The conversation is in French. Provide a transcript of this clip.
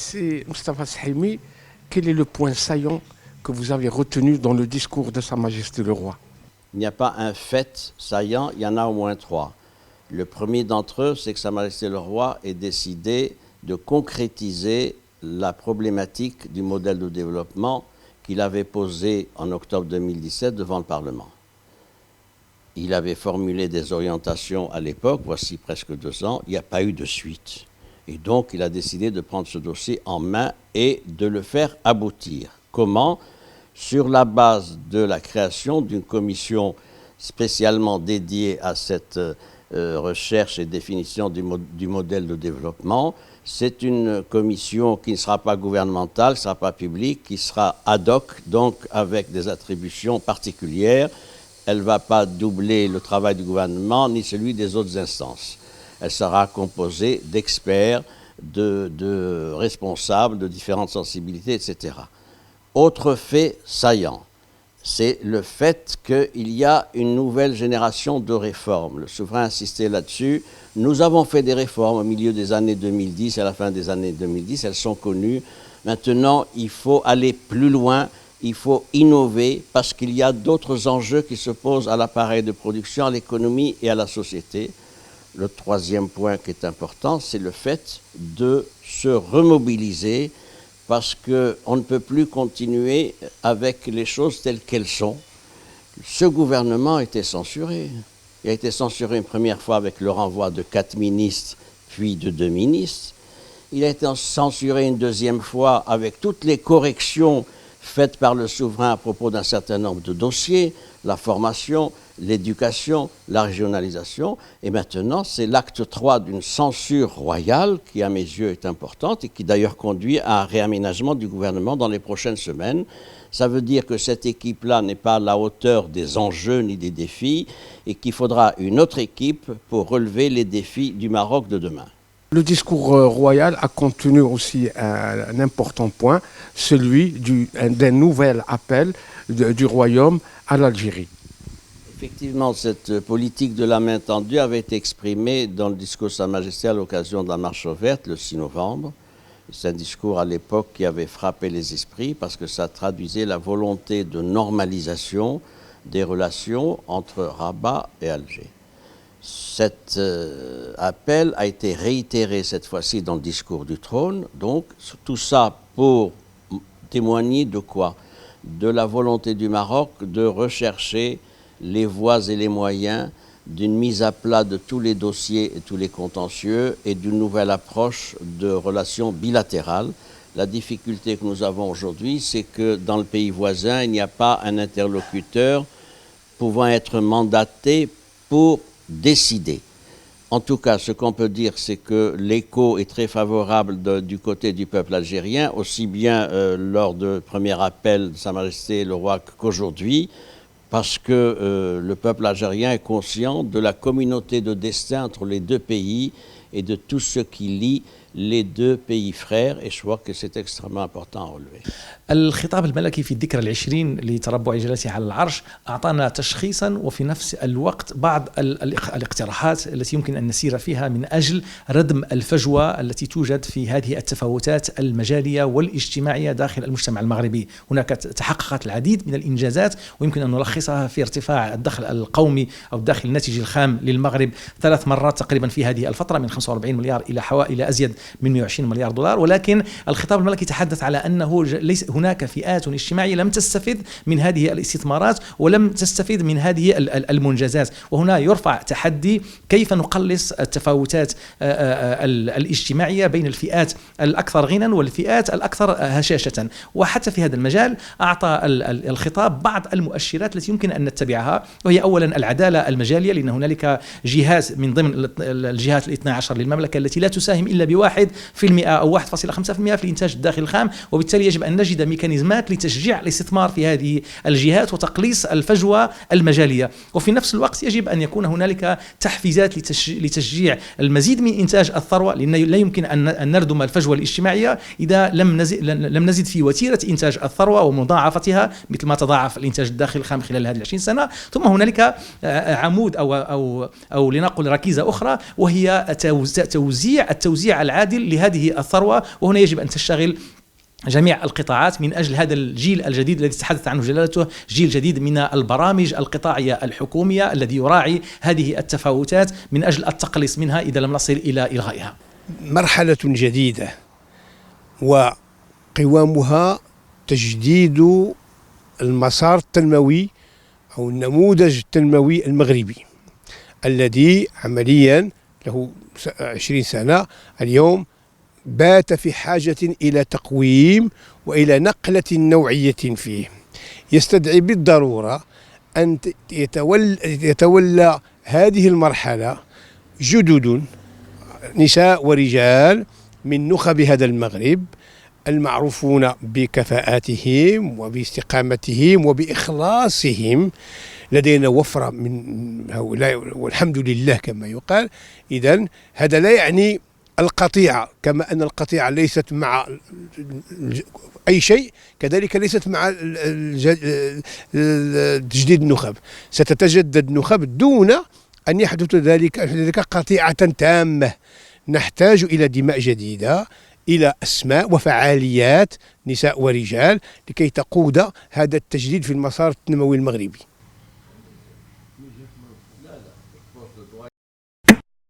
C'est Moustapha Sahimi. Quel est le point saillant que vous avez retenu dans le discours de Sa Majesté le Roi? Il n'y a pas un fait saillant, il y en a au moins trois. Le premier d'entre eux, c'est que Sa Majesté le Roi ait décidé de concrétiser la problématique du modèle de développement qu'il avait posé en octobre 2017 devant le Parlement. Il avait formulé des orientations à l'époque, voici presque 2 ans, il n'y a pas eu de suite. Et donc, il a décidé de prendre ce dossier en main et de le faire aboutir. Comment? Sur la base de la création d'une commission spécialement dédiée à cette recherche et définition du modèle de développement. C'est une commission qui ne sera pas gouvernementale, qui ne sera pas publique, qui sera ad hoc, donc avec des attributions particulières. Elle ne va pas doubler le travail du gouvernement ni celui des autres instances. Elle sera composée d'experts, de responsables de différentes sensibilités, etc. Autre fait saillant, c'est le fait qu'il y a une nouvelle génération de réformes. Le souverain a insisté là-dessus. Nous avons fait des réformes au milieu des années 2010 et à la fin des années 2010. Elles sont connues. Maintenant, il faut aller plus loin. Il faut innover parce qu'il y a d'autres enjeux qui se posent à l'appareil de production, à l'économie et à la société. Le troisième point qui est important, c'est le fait de se remobiliser parce qu'on ne peut plus continuer avec les choses telles qu'elles sont. Ce gouvernement a été censuré. Il a été censuré une première fois avec le renvoi de 4 ministres, puis de 2 ministres. Il a été censuré une deuxième fois avec toutes les corrections faites par le souverain à propos d'un certain nombre de dossiers, la formation, l'éducation, la régionalisation. Et maintenant, c'est l'acte 3 d'une censure royale qui, à mes yeux, est importante et qui d'ailleurs conduit à un réaménagement du gouvernement dans les prochaines semaines. Ça veut dire que cette équipe-là n'est pas à la hauteur des enjeux ni des défis et qu'il faudra une autre équipe pour relever les défis du Maroc de demain. Le discours royal a contenu aussi un important point, celui d'un nouvel appel du royaume à l'Algérie. Effectivement, cette politique de la main tendue avait été exprimée dans le discours de Sa Majesté à l'occasion de la marche verte le 6 novembre. C'est un discours à l'époque qui avait frappé les esprits parce que ça traduisait la volonté de normalisation des relations entre Rabat et Alger. Cet appel a été réitéré cette fois-ci dans le discours du trône. Donc, tout ça pour témoigner de quoi? De la volonté du Maroc de rechercher les voies et les moyens d'une mise à plat de tous les dossiers et tous les contentieux et d'une nouvelle approche de relations bilatérales. La difficulté que nous avons aujourd'hui, c'est que dans le pays voisin, il n'y a pas un interlocuteur pouvant être mandaté pour décider. En tout cas, ce qu'on peut dire, c'est que l'écho est très favorable du côté du peuple algérien, aussi bien lors du premier appel de Sa Majesté le Roi qu'aujourd'hui, parce que le peuple algérien est conscient de la communauté de destin entre les deux pays et de tout ce qui lie les deux pays frères, et je crois que c'est extrêmement important à relever. الخطاب الملكي في الذكرى العشرين لتربع جلالته على العرش أعطانا تشخيصا وفي نفس الوقت بعض الاقتراحات التي يمكن أن نسير فيها من أجل ردم الفجوة التي توجد في هذه التفاوتات المجالية والاجتماعية داخل المجتمع المغربي. هناك تحققت العديد من الإنجازات ويمكن أن نلخصها في ارتفاع الدخل القومي أو الدخل الناتج الخام للمغرب 3 مرات تقريبا في هذه الفترة، من 45 مليار إلى أزيد من 120 مليار دولار. ولكن الخطاب الملكي تحدث على أنه ليس هناك فئات اجتماعية لم تستفيد من هذه الاستثمارات ولم تستفيد من هذه المنجزات، وهنا يرفع تحدي كيف نقلص التفاوتات الاجتماعية بين الفئات الأكثر غنى والفئات الأكثر هشاشة. وحتى في هذا المجال أعطى الخطاب بعض المؤشرات التي يمكن أن نتبعها، وهي أولا العدالة المجالية، لأن هنالك جهات من ضمن الجهات 12 للمملكة التي لا تساهم إلا ب1% أو 1.5% في الإنتاج الداخلي الخام، وبالتالي يجب أن نجد ميكانيزمات لتشجيع الاستثمار في هذه الجهات وتقليص الفجوة المجالية. وفي نفس الوقت يجب أن يكون هنالك تحفيزات لتشجيع المزيد من إنتاج الثروة، لأن لا يمكن أن نردم الفجوة الاجتماعية إذا لم نزد في وتيرة إنتاج الثروة ومضاعفتها مثل ما تضاعف الإنتاج الداخلي الخام خلال هذه 20 سنة. ثم هنالك عمود أو لنقل ركيزة أخرى، وهي التوزيع العادل لهذه الثروة. وهنا يجب أن تشتغل جميع القطاعات من أجل هذا الجيل الجديد الذي تحدث عنه جلالته، جيل جديد من البرامج القطاعية الحكومية الذي يراعي هذه التفاوتات من أجل التقليص منها إذا لم نصل إلى إلغائها. مرحلة جديدة وقوامها تجديد المسار التنموي أو النموذج التنموي المغربي الذي عمليا له 20 سنة اليوم بات في حاجة إلى تقويم وإلى نقلة نوعية فيه. يستدعي بالضرورة أن يتولى هذه المرحلة جدد نساء ورجال من نخب هذا المغرب المعروفون بكفاءاتهم وباستقامتهم وبإخلاصهم. لدينا وفرة من هؤلاء والحمد لله كما يقال. إذن هذا لا يعني القطيعة، كما أن القطيعة ليست مع أي شيء كذلك ليست مع تجديد النخب. ستتجدد نخب دون أن يحدث ذلك قطيعة تامة. نحتاج إلى دماء جديدة، إلى أسماء وفعاليات نساء ورجال لكي تقود هذا التجديد في المسار التنموي المغربي.